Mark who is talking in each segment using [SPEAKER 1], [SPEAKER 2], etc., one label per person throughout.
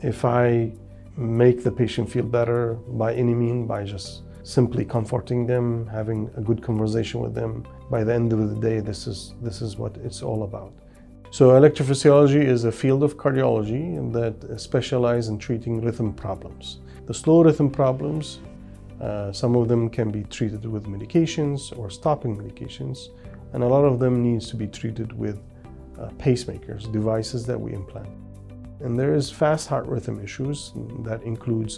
[SPEAKER 1] If I make the patient feel better by any means, by just simply comforting them, having a good conversation with them, by the end of the day, this is what it's all about. So electrophysiology is a field of cardiology that specializes in treating rhythm problems. The slow rhythm problems, some of them can be treated with medications or stopping medications, and a lot of them needs to be treated with pacemakers, devices that we implant. And there is fast heart rhythm issues that includes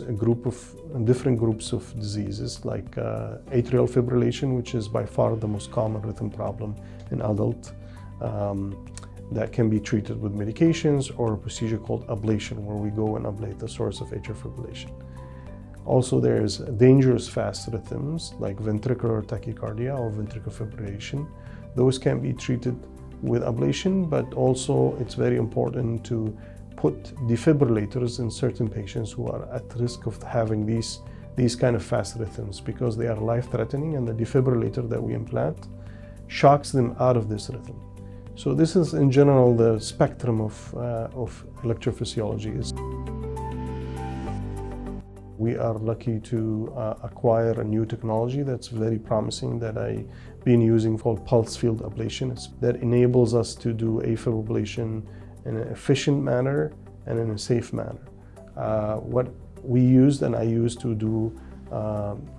[SPEAKER 1] different groups of diseases like atrial fibrillation, which is by far the most common rhythm problem in adult. That can be treated with medications or a procedure called ablation, where we go and ablate the source of atrial fibrillation. Also, there's dangerous fast rhythms like ventricular tachycardia or ventricular fibrillation. Those can be treated with ablation, but also it's very important to put defibrillators in certain patients who are at risk of having these kind of fast rhythms, because they are life-threatening, and the defibrillator that we implant shocks them out of this rhythm. So this is in general the spectrum of electrophysiology. We are lucky to acquire a new technology that's very promising that I've been using, called pulse field ablation, that enables us to do AFib ablation in an efficient manner and in a safe manner. What we used and I used to do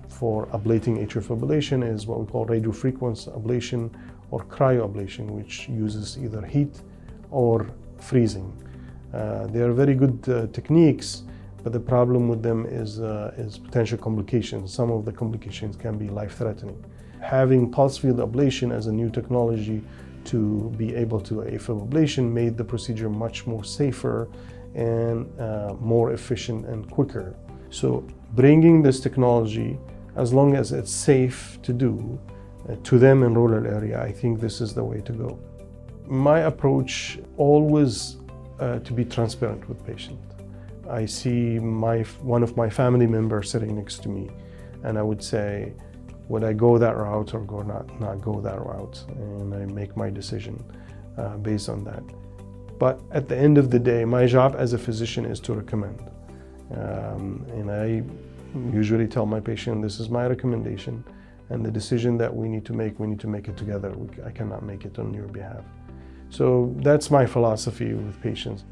[SPEAKER 1] for ablating atrial fibrillation is what we call radiofrequency ablation or cryoablation, which uses either heat or freezing. They are very good techniques, but the problem with them is potential complications. Some of the complications can be life-threatening. Having pulse field ablation as a new technology to be able to AFib ablation made the procedure much more safer and more efficient and quicker. So bringing this technology, as long as it's safe to do, to them in rural area, I think this is the way to go. My approach always to be transparent with patient. I see one of my family members sitting next to me, and I would say, would I go that route or not go that route? And I make my decision based on that. But at the end of the day, my job as a physician is to recommend. And I usually tell my patient, this is my recommendation, and the decision that we need to make it together. I cannot make it on your behalf. So that's my philosophy with patients.